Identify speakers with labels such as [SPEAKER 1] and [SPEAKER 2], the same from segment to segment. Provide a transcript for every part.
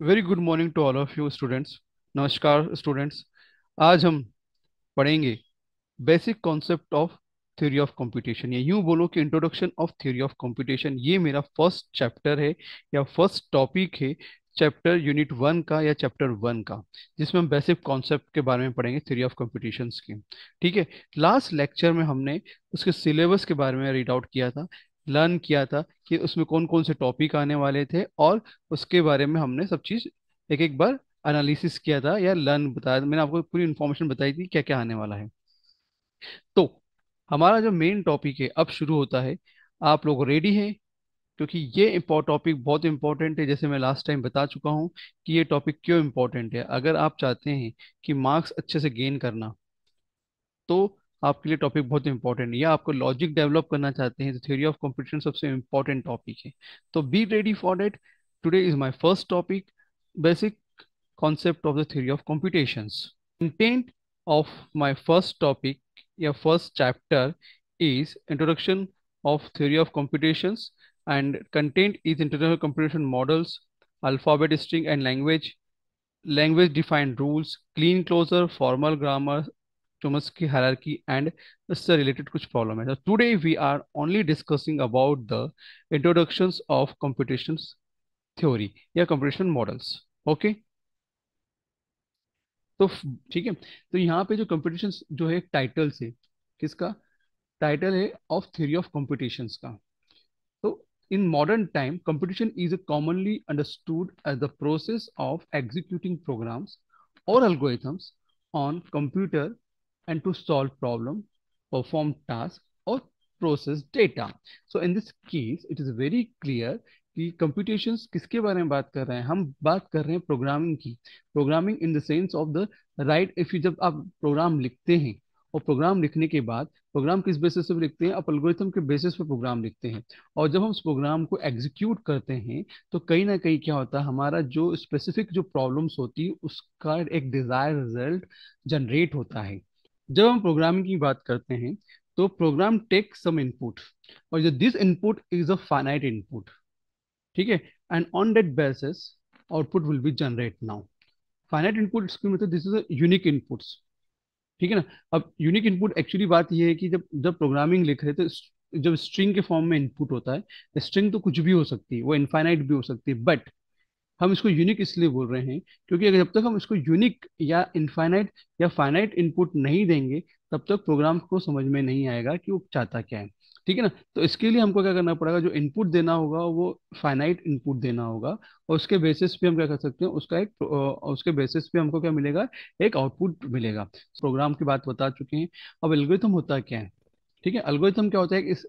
[SPEAKER 1] Very good morning to all of you students. नमस्कार students. आज हम पढ़ेंगे basic concept of theory of computation, या यूं बोलो कि introduction of theory of computation. ये मेरा फर्स्ट चैप्टर है या फर्स्ट टॉपिक है, चैप्टर यूनिट 1 का या चैप्टर 1 का, जिसमें हम बेसिक कॉन्सेप्ट के बारे में पढ़ेंगे थ्योरी ऑफ कंप्यूटेशन की। ठीक है। लास्ट लेक्चर में हमने उसके सिलेबस के बारे में रीड आउट किया था, लर्न किया था कि उसमें कौन कौन से टॉपिक आने वाले थे, और उसके बारे में हमने सब चीज़ एक एक बार एनालिसिस किया था या लर्न बताया। मैंने आपको पूरी इन्फॉर्मेशन बताई थी क्या क्या आने वाला है। तो हमारा जो मेन टॉपिक है अब शुरू होता है। आप लोग रेडी हैं? क्योंकि ये टॉपिक बहुत इंपॉर्टेंट है। जैसे मैं लास्ट टाइम बता चुका हूँ कि ये टॉपिक क्यों इंपॉर्टेंट है। अगर आप चाहते हैं कि मार्क्स अच्छे से गेन करना, तो आपके लिए टॉपिक बहुत इंपॉर्टेंट है। या आपको लॉजिक डेवलप करना चाहते हैं तो थ्योरी ऑफ कंप्यूटेशन सबसे इंपॉर्टेंट टॉपिक है। तो be ready for it. Today is my first topic, basic concept of the theory of computations. Content of my first topic, yeah, first chapter is introduction of theory of computations, and content is internal computation models, alphabet, string, and language defined rules, clean closure, formal grammar, Chomsky hierarchy, and इससे related कुछ problem है. So today we are only discussing about the introductions of computations theory या computation models. Okay. तो ठीक है। तो यहाँ पे जो कंपटीशन जो है टाइटल से, किसका टाइटल है? ऑफ थ्योरी ऑफ कंपटीशंस का। तो in modern time competition is commonly understood as the process of executing programs और algorithms on computer and to solve problem, perform task or process data. So in this case it is very clear कि computations किसके बारे में बात कर रहे हैं? हम बात कर रहे हैं प्रोग्रामिंग की। Programming in the sense of the right. If you जब आप प्रोग्राम लिखते हैं, और प्रोग्राम लिखने के बाद प्रोग्राम किस बेसिस पे लिखते हैं? आप एल्गोरिथम के बेसिस पे प्रोग्राम लिखते हैं। और जब हम उस प्रोग्राम को एग्जीक्यूट करते हैं तो कहीं ना कहीं क्या होता है, हमारा जो स्पेसिफिक जो प्रॉब्लम्स होती है उसका एक डिजायर रिजल्ट जनरेट होता है। जब हम प्रोग्रामिंग की बात करते हैं तो प्रोग्राम टेक सम इनपुट, और जो this input is a finite input. ठीक है। And on that basis output will be generate. Now finite input इसकी मतलब this is a unique inputs. ठीक है ना। अब यूनिक इनपुट एक्चुअली बात यह है कि जब जब प्रोग्रामिंग लिख रहे थे, जब स्ट्रिंग के फॉर्म में इनपुट होता है, स्ट्रिंग तो कुछ भी हो सकती है, वो इनफाइनाइट भी हो सकती है, बट हम इसको यूनिक इसलिए बोल रहे हैं क्योंकि अगर जब तक हम इसको यूनिक या इनफाइनाइट या फाइनाइट इनपुट नहीं देंगे, तब तक प्रोग्राम को समझ में नहीं आएगा कि वो चाहता क्या है। ठीक है ना। तो इसके लिए हमको क्या करना पड़ेगा? जो इनपुट देना होगा वो फाइनाइट इनपुट देना होगा, और उसके बेसिस पे हम क्या कर सकते हैं, उसके बेसिस पे हमको क्या मिलेगा? एक आउटपुट मिलेगा। प्रोग्राम की बात बता चुके हैं। अब एल्गोरिथम होता क्या है? ठीक है। एल्गोरिथम क्या होता है? इस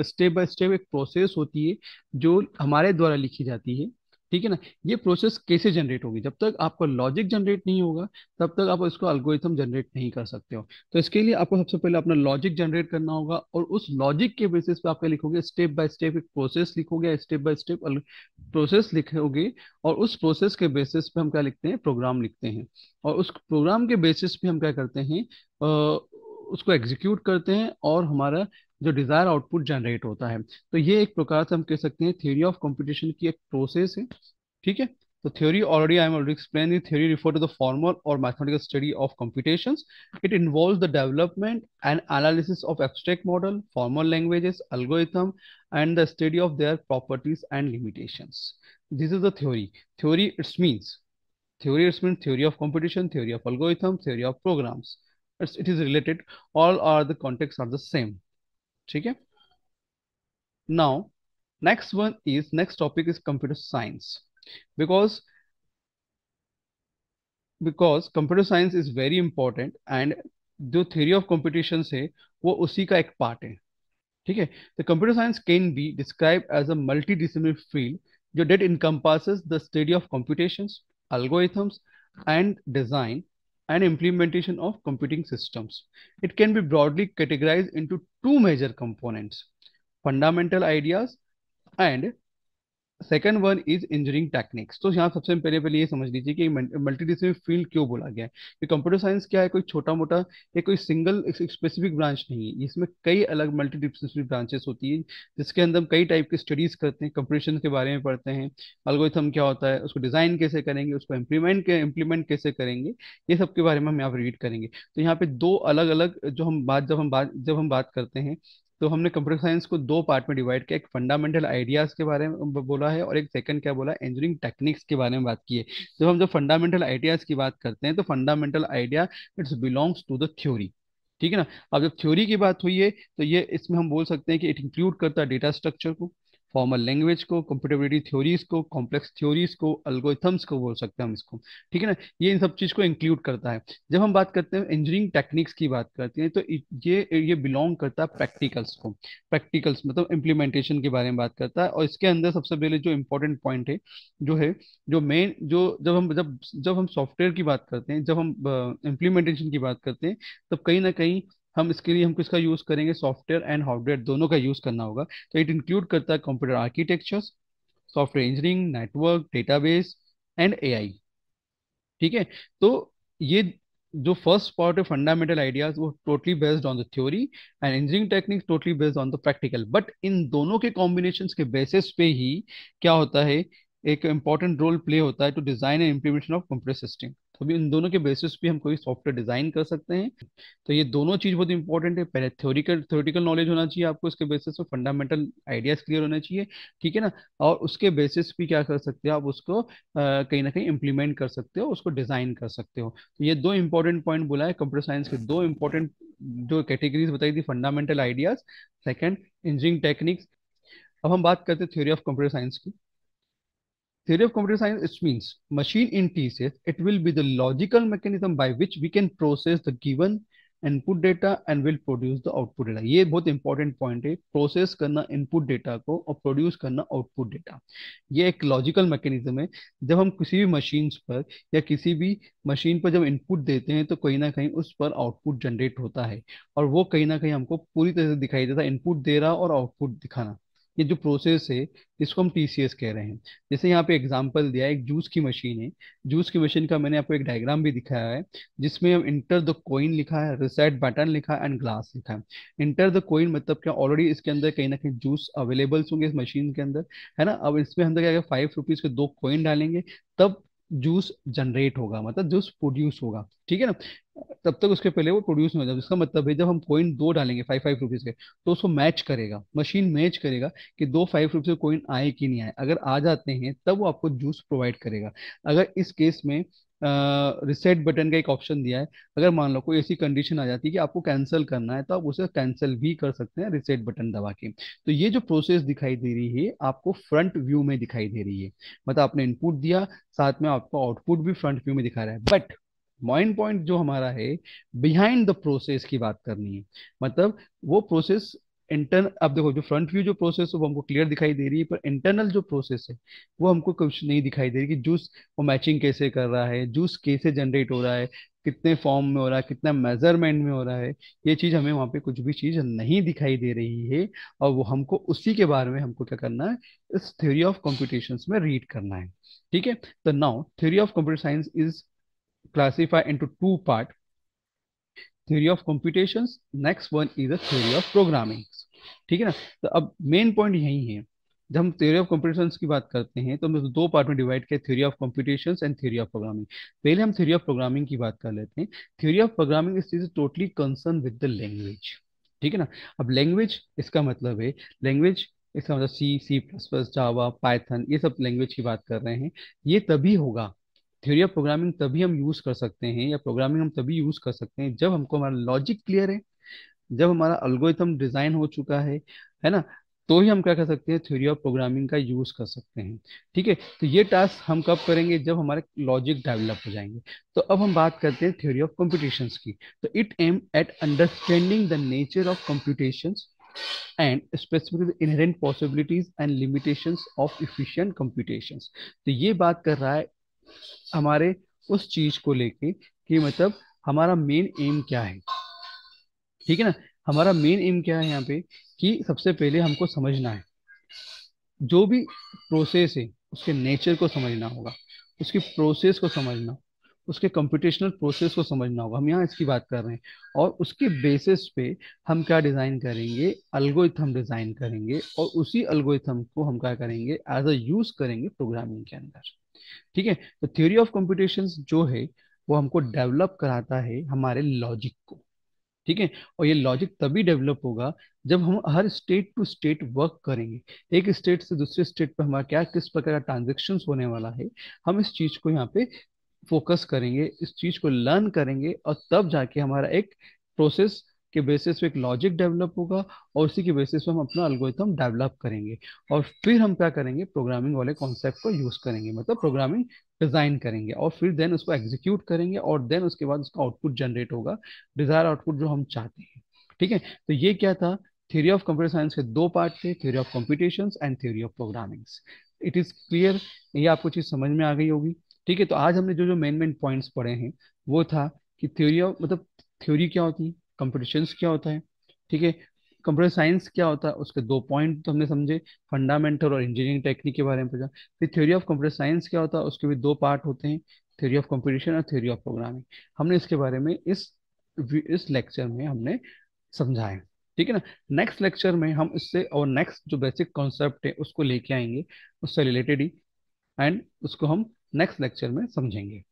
[SPEAKER 1] स्टेप बाय स्टेप एक प्रोसेस होती है जो हमारे द्वारा लिखी जाती है। ठीक है ना। ये प्रोसेस कैसे जनरेट होगी? जब तक आपका लॉजिक जनरेट नहीं होगा तब तक आप इसको एल्गोरिथम जनरेट नहीं कर सकते हो। तो इसके लिए आपको सबसे पहले अपना लॉजिक जनरेट करना होगा, और उस लॉजिक के बेसिस पे आप क्या लिखोगे? स्टेप बाय स्टेप एक प्रोसेस लिखोगे, स्टेप बाय स्टेप प्रोसेस लिखोगे, और उस प्रोसेस के बेसिस पे हम क्या लिखते हैं? प्रोग्राम लिखते हैं। और उस प्रोग्राम के बेसिस पे हम क्या करते हैं? उसको एग्जीक्यूट करते हैं, और हमारा जो डिजायर आउटपुट जनरेट होता है। तो ये एक प्रकार से हम कह सकते हैं थ्योरी ऑफ कंप्यूटेशन की एक प्रोसेस है। ठीक है। तो theory already I am already explain. Theory refer to the formal और mathematical study of computations. It involves the development and analysis of abstract model, formal languages, algorithm, and the study of their properties and limitations. This is the theory. Theory it's means theory of computation, theory of algorithm, theory of programs. It is related. All are the contexts are the same. ठीक है। Now, next topic is computer science, because computer science is very important, and जो theory of computation है वो उसी का एक part है। ठीक है। The computer science can be described as a multidisciplinary field जो that encompasses the study of computations, algorithms, and design and implementation of computing systems. It can be broadly categorized into two major components: fundamental ideas and second one is engineering techniques. तो यहाँ सबसे पहले पहले ये समझ लीजिए कि multidisciplinary field क्यों बोला गया है। कि कंप्यूटर साइंस क्या है, कोई छोटा मोटा या कोई सिंगल स्पेसिफिक ब्रांच नहीं है, इसमें कई अलग मल्टीडिसिप्लिनरी ब्रांचेस होती है, जिसके अंदर हम कई टाइप की स्टडीज करते हैं, कंप्यूटेशन के बारे में पढ़ते हैं, एल्गोरिथम क्या होता है, उसको डिजाइन कैसे करेंगे, उसको इम्प्लीमेंट कैसे करेंगे, ये सब के बारे में हम यहाँ पर रीड करेंगे। तो यहाँ पे दो अलग अलग जो हम बात जब हम बात करते हैं, तो हमने कंप्यूटर साइंस को दो पार्ट में डिवाइड किया। एक फंडामेंटल आइडियाज के बारे में बोला है, और एक सेकंड क्या बोला, इंजीनियरिंग टेक्निक्स के बारे में बात की है। जब फंडामेंटल आइडियाज की बात करते हैं, तो fundamental idea it's belongs to the theory. ठीक है ना। अब जब थ्योरी की बात हुई है, तो ये इसमें हम बोल सकते हैं कि इट इंक्लूड करता है डेटा स्ट्रक्चर को, फॉर्मल लैंग्वेज को, कंप्यूटेबिलिटी थ्योरीज को, कॉम्प्लेक्स थ्योरीज को, अल्गोरिथम्स को बोल सकते हैं हम इसको। ठीक है ना। ये इन सब चीज को इंक्लूड करता है। जब हम बात करते हैं इंजीनियरिंग टेक्निक्स की बात करते हैं, तो ये बिलोंग करता है प्रैक्टिकल्स को। प्रैक्टिकल्स मतलब इम्प्लीमेंटेशन के बारे में बात करता है, और इसके अंदर सबसे पहले जो इम्पोर्टेंट पॉइंट है, जो है जो मेन जो जब हम सॉफ्टवेयर की बात करते हैं, जब हम इम्प्लीमेंटेशन की बात करते हैं, तब कहीं ना कहीं हम इसके लिए हम किसका यूज करेंगे, सॉफ्टवेयर एंड हार्डवेयर दोनों का यूज करना होगा। तो इट इंक्लूड करता है computer architectures, software engineering, network, database and AI. ठीक है। तो ये जो फर्स्ट पार्ट है फंडामेंटल आइडियाज, वो totally based on the theory, and engineering techniques totally based on the practical. But in दोनों के कॉम्बिनेशन के बेसिस पे ही क्या होता है, एक इंपॉर्टेंट रोल प्ले होता है to design and implementation of computer system. तो अभी इन दोनों के बेसिस पे हम कोई सॉफ्टवेयर डिजाइन कर सकते हैं। तो ये दोनों चीज बहुत इंपॉर्टेंट है। पहले थ्योरिटिकल नॉलेज होना चाहिए आपको, इसके बेसिस पे फंडामेंटल आइडियाज क्लियर होना चाहिए। ठीक है ना। और उसके बेसिस पे क्या कर सकते हो आप, उसको कहीं ना कहीं इम्प्लीमेंट कर सकते हो, उसको डिजाइन कर सकते हो। तो ये दो इंपॉर्टेंट पॉइंट बोला है कंप्यूटर साइंस के, दो इंपॉर्टेंट जो कैटेगरीज बताई थी, fundamental ideas, second engineering techniques. अब हम बात करते हैं थ्योरी ऑफ कंप्यूटर साइंस की। Theory of computer science, it means machine in TCS, it will be the logical mechanism by which we can process the given input data and will produce the output data. ये बहुत important point है, process करना input data को और produce करना output data. ये एक logical mechanism है। जब हम किसी भी मशीन पर या किसी भी मशीन पर जब इनपुट देते हैं, तो कहीं ना कहीं उस पर आउटपुट जनरेट होता है, और वो कहीं ना कहीं हमको पूरी तरह से दिखाई देता है, इनपुट दे रहा और आउटपुट दिखाना। ये जो प्रोसेस है, इसको हम टीसीएस कह रहे हैं। जैसे यहाँ पे एग्जांपल दिया है, एक जूस की मशीन है। जूस की मशीन का मैंने आपको एक डायग्राम भी दिखाया है, जिसमें हम इंटर द कोइन लिखा है, रिसेट बटन लिखा है एंड ग्लास लिखा है। इंटर द कोइन मतलब क्या, ऑलरेडी इसके अंदर कहीं ना कहीं जूस अवेलेबल होंगे इस मशीन के अंदर, है ना। अब इसमें हम क्या 5 रुपीज के दो कोइन डालेंगे, तब जूस जनरेट होगा, मतलब जूस प्रोड्यूस होगा। ठीक है ना। तब तक उसके पहले वो प्रोड्यूस नहीं होता। जिसका मतलब है जब हम कोइन दो डालेंगे 5 5 रुपीज के, तो उसको मैच करेगा, मशीन मैच करेगा कि दो 5 रुपीज के कोइन आए कि नहीं आए। अगर आ जाते हैं तब वो आपको जूस प्रोवाइड करेगा। अगर इस केस में रिसेट बटन का एक ऑप्शन दिया है, अगर मान लो कोई ऐसी कंडीशन आ जाती है कि आपको कैंसिल करना है, तो आप उसे कैंसिल भी कर सकते हैं रिसेट बटन दबा के। तो ये जो प्रोसेस दिखाई दे रही है आपको फ्रंट व्यू में दिखाई दे रही है, मतलब आपने इनपुट दिया, साथ में आपको आउटपुट भी फ्रंट व्यू में दिखा रहा है। बट मेन पॉइंट जो हमारा है, बिहाइंड द प्रोसेस की बात करनी है। मतलब वो प्रोसेस इंटरनल, अब देखो जो फ्रंट व्यू जो प्रोसेस है वो हमको क्लियर दिखाई दे रही है, पर इंटरनल जो प्रोसेस है वो हमको कुछ नहीं दिखाई दे रही, कि जूस वो मैचिंग कैसे कर रहा है, जूस कैसे जनरेट हो रहा है, कितने फॉर्म में हो रहा है, कितना मेजरमेंट में हो रहा है। ये चीज हमें वहाँ पे कुछ भी चीज नहीं दिखाई दे रही है, और वो हमको उसी के बारे में हमको क्या करना है, इस थ्योरी ऑफ कंप्यूटेशंस में रीड करना है। ठीक है। तो now theory of computer science is classified into two part: theory of computations, next one is the theory of programming। ठीक है ना। तो अब मेन पॉइंट यही है, जब हम थ्योरी ऑफ कंप्यूटेशंस की बात करते हैं तो हम दो पार्ट में डिवाइड किया, theory of computations and theory of programming. पहले हम थ्योरी ऑफ प्रोग्रामिंग की बात कर लेते हैं। Theory of programming is totally concern with the language. ठीक है ना। अब लैंग्वेज इसका मतलब है, लैंग्वेज इसका मतलब सी, सी प्लस प्लस, जावा, पाइथन, ये सब लैंग्वेज की बात कर रहे हैं। ये तभी होगा, थ्योरी ऑफ प्रोग्रामिंग तभी हम यूज कर सकते हैं, या प्रोग्रामिंग हम तभी यूज कर सकते हैं जब हमको हमारा लॉजिक क्लियर है, जब हमारा एल्गोरिथम डिजाइन हो चुका है ना। तो ही हम क्या कर सकते हैं, थ्योरी ऑफ प्रोग्रामिंग का यूज कर सकते हैं। ठीक है। तो ये टास्क हम कब करेंगे, जब हमारे लॉजिक डेवलप हो जाएंगे। तो अब हम बात करते हैं थ्योरी ऑफ कंप्यूटेशंस की। तो it aim at understanding the nature of computations and specifically the inherent possibilities and limitations of efficient computations। तो ये बात कर रहा है हमारे उस चीज को लेके, कि मतलब हमारा मेन एम क्या है। ठीक है ना। हमारा मेन एम क्या है यहाँ पे, कि सबसे पहले हमको समझना है जो भी प्रोसेस है उसके नेचर को समझना होगा, उसकी प्रोसेस को समझना, उसके कंप्यूटेशनल प्रोसेस को समझना होगा। हम यहाँ इसकी बात कर रहे हैं। और उसके बेसिस पे हम क्या डिजाइन करेंगे, अल्गोरिथम डिजाइन करेंगे, और उसी अल्गोरिथम को हम क्या करेंगे, एज अ यूज करेंगे प्रोग्रामिंग के अंदर। ठीक है। तो थ्योरी ऑफ कंप्यूटेशंस जो है वो हमको डेवलप कराता है हमारे लॉजिक को। ठीक है। और ये लॉजिक तभी डेवलप होगा जब हम हर स्टेट टू स्टेट वर्क करेंगे। एक स्टेट से दूसरे स्टेट पे हमारा क्या किस प्रकार का ट्रांजेक्शन होने वाला है, हम इस चीज को यहाँ पे फोकस करेंगे, इस चीज को लर्न करेंगे, और तब जाके हमारा एक प्रोसेस के बेसिस पे एक लॉजिक डेवलप होगा, और उसी के बेसिस पे हम अपना एल्गोरिथम डेवलप करेंगे। और फिर हम क्या करेंगे, प्रोग्रामिंग वाले कॉन्सेप्ट को यूज करेंगे, मतलब प्रोग्रामिंग डिजाइन करेंगे, और फिर देन उसको एग्जीक्यूट करेंगे, और देन उसके बाद उसका आउटपुट जनरेट होगा, डिजायर आउटपुट जो हम चाहते हैं। ठीक है। तो ये क्या था, थ्योरी ऑफ कंप्यूटर साइंस के दो पार्ट थे, theory of computations and theory of programming. It is clear? ये आपको चीज समझ में आ गई होगी। ठीक है। तो आज हमने जो जो मेन मेन पॉइंट्स पढ़े हैं वो था कि थ्योरी ऑफ मतलब थ्योरी क्या होती है, कंप्यूटेशंस क्या होता है, ठीक है, कंप्यूटर साइंस क्या होता है, उसके दो पॉइंट तो हमने समझे, फंडामेंटल और इंजीनियरिंग टेक्निक के बारे में पूछा। फिर थ्योरी ऑफ कंप्यूटर साइंस क्या होता है, उसके भी दो पार्ट होते हैं, थ्योरी ऑफ कंप्यूटेशन और थ्योरी ऑफ प्रोग्रामिंग। हमने इसके बारे में इस लेक्चर में हमने समझा है। ठीक है ना। नेक्स्ट लेक्चर में हम इससे और नेक्स्ट जो बेसिक कॉन्सेप्ट है उसको लेके आएंगे, उससे रिलेटेड ही, एंड उसको हम नेक्स्ट लेक्चर में समझेंगे।